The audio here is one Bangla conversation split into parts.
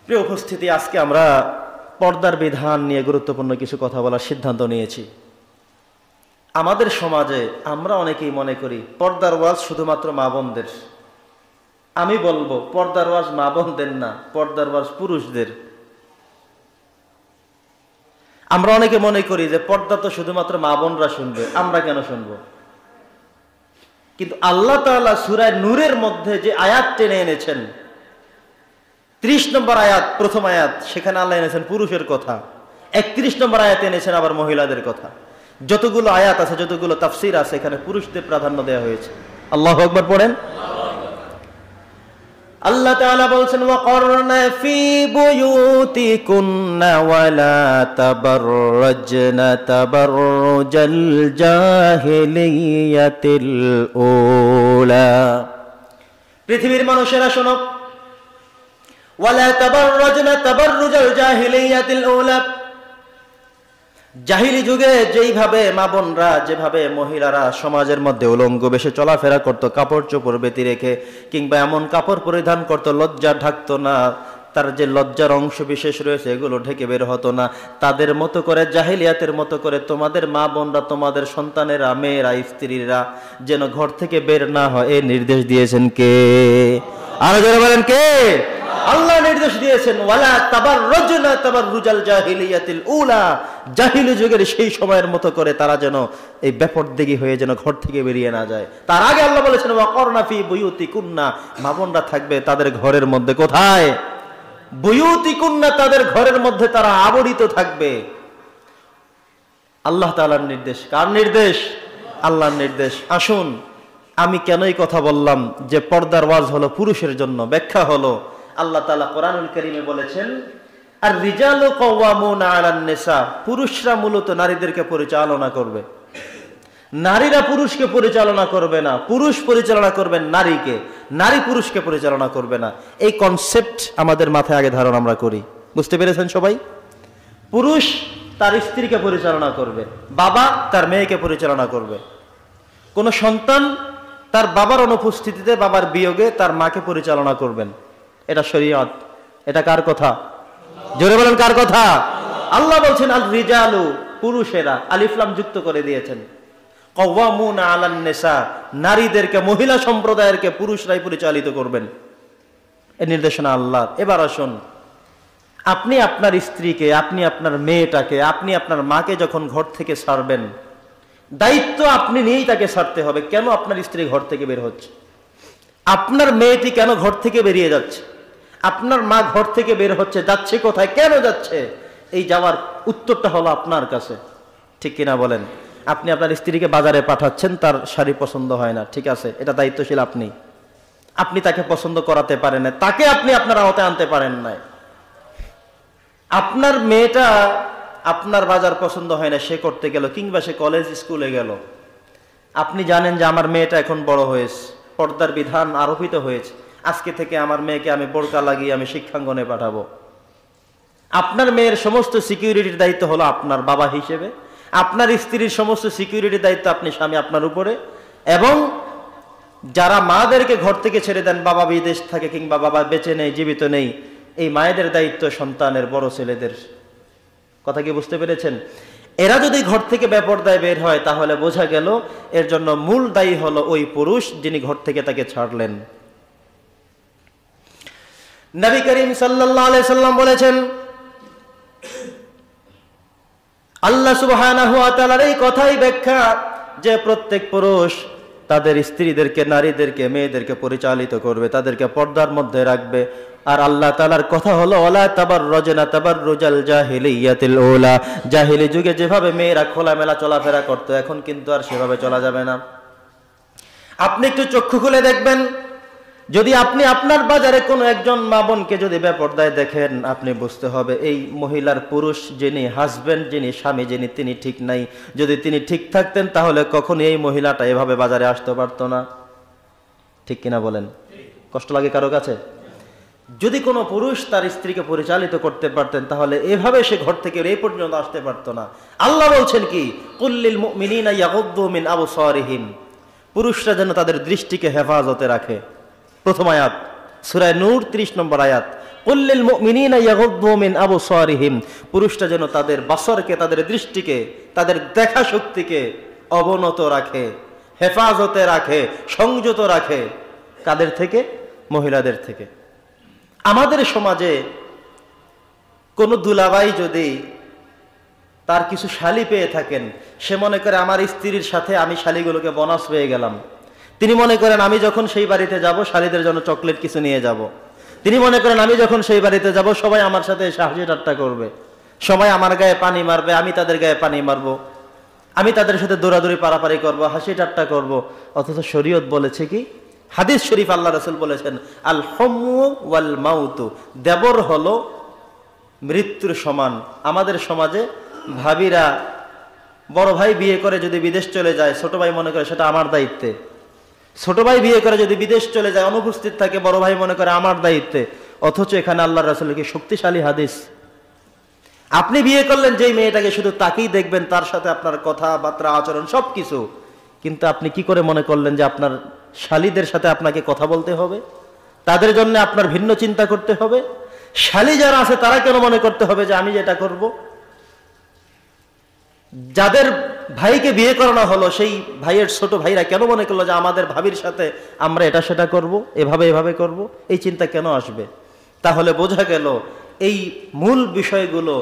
প্রিয় উপস্থিতি, আজকে আমরা পর্দার বিধান নিয়ে গুরুত্বপূর্ণ কিছু কথা বলার সিদ্ধান্ত নিয়েছি। আমাদের সমাজে আমরা অনেকেই মনে করি পর্দার ওয়াজ শুধুমাত্র মা বোনদের। আমি বলবো পর্দার ওয়াজ মা বোনদের না, পর্দার ওয়াজ পুরুষদের। আমরা অনেকে মনে করি যে পর্দা তো শুধুমাত্র মা বোনরা শুনবে, আমরা কেন শুনবো? কিন্তু আল্লাহ তাআলা সূরা নূরের মধ্যে যে আয়াত টেনে এনেছেন, 30 নম্বর আয়াত, প্রথম আয়াত, সেখানে আল্লাহ এনেছেন পুরুষের কথা। 31 নম্বর আয়াত এনেছেন আবার মহিলাদের কথা। যতগুলো আয়াত আছে, যতগুলো তাফসীর আছে, এখানে পুরুষদের প্রাধান্য দেওয়া হয়েছে। আল্লাহু আকবার পড়েন। আল্লাহ তাআলা বলছেন, ওয়াকরনা ফি বুয়ুতিকুন্না ওয়ালা তাবাররাজনা তাবাররুজাল জাহিলিয়াতিল উলা। পৃথিবীর মানুষেরা শোনো, ওয়ালা তাবাররাজনা তাবাররুজাল জাহিলিয়াতিল উলা। জাহিলি যুগে যেইভাবে মা বোনরা, যেভাবে মহিলারা সমাজের মধ্যে উলঙ্গ বেশে চলাফেরা করত, কাপড় চোপড় বেঁধে রেখে, কিংবা এমন কাপড় পরিধান করত লজ্জা ঢাকতো না, তার যে লজ্জার অংশ বিশেষ রয়েছে এগুলো ঢেকে বের হতো না, তাদের মতো করে, জাহিলিয়াতের মতো করে তোমাদের মা বোনরা, তোমাদের সন্তানেরা, মেয়েরা, স্ত্রীরা যেন ঘর থেকে বের না হয়, এই নির্দেশ দিয়েছেন কে? আরো জোরে বলেন কে? আল্লাহ নির্দেশ দিয়েছেন, ওয়ালা তাবাররাজনা তাবাররুজাল জাহিলিয়াতিল উলা। জাহিলি যুগের সেই সময়ের মতো করে তারা যেন এই বেপরদেগী হয়ে যেন ঘর থেকে বেরিয়ে না যায়। তার আগে আল্লাহ বলেছেন, ওয়াকরনা ফি বুয়ুতিকুন্না, মা বোনরা থাকবে তাদের ঘরের মধ্যে। কোথায়? বুয়ুতিকুন্না, তাদের ঘরের মধ্যে তারা আবরিত থাকবে। আল্লাহ তাআলার নির্দেশ। কার নির্দেশ? আল্লাহর নির্দেশ। আসুন, আমি কেন এই কথা বললাম যে পর্দার ওয়াজ হলো পুরুষের জন্য? ব্যাখ্যা হলো, আল্লাহ তাআলা কোরআনুল কারীমে বলেছেন, আর রিজালু কাওয়ামুনা আলান নিসা, পুরুষরা মূলত নারীদেরকে পরিচালনা করবে, নারীরা পুরুষকে পরিচালনা করবে না। পুরুষ পরিচালনা করবেন নারীকে, নারী পুরুষকে পরিচালনা করবে না। এই কনসেপ্ট আমাদের মাথায় আগে ধারণা আমরা করি। বুঝতে পেরেছেন সবাই? পুরুষ তার স্ত্রীকে পরিচালনা করবে, বাবা তার মেয়েকে পরিচালনা করবে, কোন সন্তান তার বাবার অনুপস্থিতিতে, বাবার বিয়োগে তার মাকে পরিচালনা করবেন। এটা শরীয়ত। এটা কার কথা? জোরে বলেন, কার কথা? আল্লাহ বলছেন, আল রিজালু, পুরুষেরা, আলিফ লাম যুক্ত করে দিয়েছেন, কাওয়ামুনা আলান নিসা, নারীদেরকে, মহিলা সম্প্রদায়েরকে পুরুষরাই পরিচালিত করবেন। এই নির্দেশনা আল্লাহর। এবার আসুন, আপনি আপনার স্ত্রীকে, আপনি আপনার মেয়েটাকে, আপনি আপনার মাকে যখন ঘর থেকে ছাড়বেন, দায়িত্ব আপনি নিয়েই তাকে ছাড়তে হবে। কেন আপনার স্ত্রী ঘর থেকে বের হচ্ছে? আপনার মেয়েটি কেন ঘর থেকে বেরিয়ে যাচ্ছে? আপনার মা ঘর থেকে বের হচ্ছে, যাচ্ছে কোথায়, কেন যাচ্ছে? এই যাওয়ার উত্তরটা হলো আপনার কাছে। ঠিক কিনা বলেন? আপনি আপনার স্ত্রীকে বাজারে পাঠাচ্ছেন, তার শাড়ি পছন্দ হয় না, ঠিক আছে, এটা দায়িত্বশীল আপনি। আপনি তাকে পছন্দ করাতে পারেন না, তাকে আপনি আপনার আওতায় আনতে পারেন না। আপনার মেয়েটা, আপনার বাজার পছন্দ হয় না, সে করতে গেল, কিংবা সে কলেজ স্কুলে গেল। আপনি জানেন যে আমার মেয়েটা এখন বড় হয়েছে, পর্দার বিধান আরোপিত হয়েছে, আজকে থেকে আমার মেয়েকে আমি বোরকা লাগিয়ে আমি শিক্ষাঙ্গনে পাঠাবো। আপনার মেয়ের সমস্ত সিকিউরিটির দায়িত্ব হলো আপনার বাবা হিসেবে, আপনার স্ত্রীর সমস্ত সিকিউরিটির দায়িত্ব আপনি স্বামী আপনার উপরে। এবং যারা মাদেরকে ঘর থেকে ছেড়ে দেন, বাবা বিদেশ থাকে কিংবা বাবা বেঁচে নেই, জীবিত নেই, এই মায়েদের দায়িত্ব সন্তানের, বড় ছেলেদের। কথা কি বুঝতে পেরেছেন? এরা যদি ঘর থেকে বেপরদায় বের হয়, তাহলে বোঝা গেল এর জন্য মূল দায়ী হলো ওই পুরুষ যিনি ঘর থেকে তাকে ছাড়লেন। নবী করিম সাল্লাল্লাহু আলাইহি সাল্লাম বলেছেন, আল্লাহ সুবহানাহু ওয়া তাআলার এই কথাই ব্যাখ্যা যে প্রত্যেক পুরুষ তাদের স্ত্রীদেরকে, নারীদেরকে, মেয়েদেরকে পরিচালিত করবে, তাদেরকে পর্দার মধ্যে রাখবে। আর আল্লাহ তাআলার কথা হলো, ওয়ালা তাবাররাজনা তাবাররুজাল জাহিলিয়াতিল উলা। জাহিলি যুগে যেভাবে মেয়েরা খোলামেলা চলাফেরা করতো, এখন কিন্তু আর সেভাবে চলা যাবে না। আপনি একটু চক্ষু খুলে দেখবেন, যদি আপনি আপনার বাজারে কোনো একজন মা বোনকে যদি বেপরদায় দেখেন, আপনি বুঝতে হবে এই মহিলার পুরুষ যিনি, হাজবেন্ড যিনি, স্বামী যিনি, তিনি ঠিক নাই। যদি তিনি ঠিক থাকতেন তাহলে কখনো এই মহিলাটা এভাবে বাজারে আসতে পারতো না। ঠিক কিনা বলেন? কষ্ট লাগে কারো কাছে? যদি কোনো পুরুষ তার স্ত্রীকে পরিচালিত করতে পারতেন, তাহলে এভাবে সে ঘর থেকে এই পর্যন্ত আসতে পারতো না। আল্লাহ বলছেন কি, কুল্লিল মুমিনিনা ইয়াগুদ্দু মিন আবসারিহিম, পুরুষরা যেন তাদের দৃষ্টিকে হেফাজতে রাখে। প্রথম আয়াত, সূরা নূর 30 নম্বর আয়াত, কুল লিল মুমিনিনা ইয়াগুদ্দু মিন আবসারিহিম, পুরুষটা যেন তাদের বাসরকে, তাদের দৃষ্টিকে, তাদের দেখা শক্তিকে অবনত রাখে, হেফাজতে রাখে, সংযত রাখে। কাদের থেকে? মহিলাদের থেকে। আমাদের সমাজে কোন দুলাভাই যদি তার কিছু শালি পেয়ে থাকেন, সে মনে করে আমার স্ত্রীর সাথে আমি শালিগুলোকে বোনাস পেয়ে গেলাম। তিনি মনে করেন আমি যখন সেই বাড়িতে যাব শালিদের জন্য চকলেট কিছু নিয়ে যাব। তিনি মনে করেন আমি যখন সেই বাড়িতে যাব সবাই আমার সাথে এসে হাসি ঠাট্টা করবে, সবাই আমার গায়ে পানি মারবে, আমি তাদের গায়ে পানি মারবো, আমি তাদের সাথে দৌড়াদৌড়ি পারাপারি করব, হাসি ঠাট্টা করব। অথচ শরীয়ত বলেছে কি? হাদিস শরীফ আল্লাহ রাসূল বলেছেন আল হুমু ওয়াল মাউতু, দেবর হলো মৃত্যুর সমান। আমাদের সমাজে ভাবিরা বড় ভাই বিয়ে করে যদি বিদেশ চলে যায়, ছোট ভাই মনে করে সেটা আমার দায়িত্বে। ছোট ভাই বিয়ে করে যদি বিদেশ চলে যায়, অনুপস্থিত থাকে, বড় ভাই মনে করে আমার দায়িত্বে। অথচ এখানে আল্লাহ রাসূলের কি শক্তিশালী হাদিস। আপনি বিয়ে করলেন যেই মেয়েটাকে, শুধু তাকেই দেখবেন, তার সাথে আপনার কথাবার্তা, আচরণ সবকিছু, কিন্তু আপনি কি করে মনে করলেন যে আপনার শালীদের সাথে আপনাকে কথা বলতে হবে, তাদের জন্য আপনার ভিন্ন চিন্তা করতে হবে? শালী যারা আছে তারা কেন মনে করতে হবে যে আমি যেটা করব? যাদের ভাইকে বিয়ে করানো হলো সেই ভাইয়ের ছোট ভাইরা কেন মনে করলো যে আমাদের ভাবির সাথে আমরা এটা সেটা করব, এভাবে করব? এই চিন্তা কেন আসবে? তাহলে বোঝা গেল এই মূল বিষয়গুলো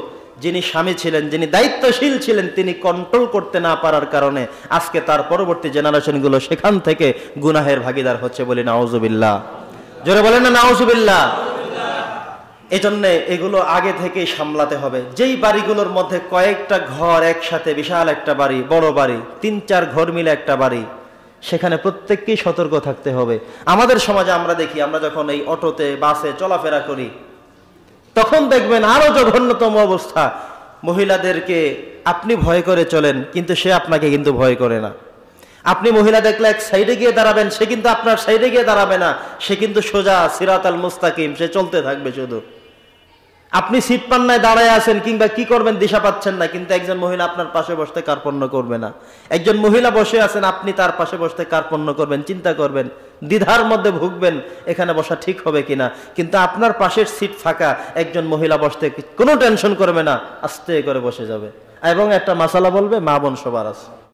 যিনি স্বামী ছিলেন, যিনি দায়িত্বশীল ছিলেন, তিনি কন্ট্রোল করতে না পারার কারণে আজকে তার পরবর্তী জেনারেশনগুলো সেখান থেকে গুনাহের ভাগীদার হচ্ছে। বলি নাউজুবিল্লাহ। জোরে বলেন না নাউজুবিল্লাহ। এজন্য এগুলো আগে থেকেই সামলাতে হবে। যেই বাড়িগুলোর মধ্যে কয়েকটা ঘর একসাথে, বিশাল একটা বাড়ি, বড় বাড়ি, 3-4 ঘর মিলে একটা বাড়ি, সেখানে প্রত্যেককেই সতর্ক থাকতে হবে। আমাদের সমাজে আমরা দেখি, আমরা যখন এই অটোতে বাসে চলাফেরা করি তখন দেখবেন আরো জঘন্যতম অবস্থা। মহিলাদেরকে আপনি ভয় করে চলেন, কিন্তু সে আপনাকে কিন্তু ভয় করে না। আপনি মহিলা দেখলে এক সাইডে গিয়ে দাঁড়াবেন, সে কিন্তু আপনার সাইডে গিয়ে দাঁড়াবে না, সে কিন্তু সোজা সিরাতাল মুস্তাকিম, সে চলতে থাকবে শুধু। আপনি সিট পান্নায় দাঁড়ায় আছেন কিংবা কি করবেন দিশা পাচ্ছেন না, কিন্তু একজন মহিলা আপনার পাশে বসতে কার্পণ্য করবে না। একজন মহিলা বসে আছেন, আপনি তার পাশে বসতে কার্পণ্য করবেন, চিন্তা করবেন, দ্বিধার মধ্যে ভুগবেন এখানে বসা ঠিক হবে কিনা। কিন্তু আপনার পাশের সিট ফাঁকা, একজন মহিলা বসতে কোনো টেনশন করবে না, আস্তে করে বসে যাবে এবং একটা মাসালা বলবে, মা বোন সবার আছে।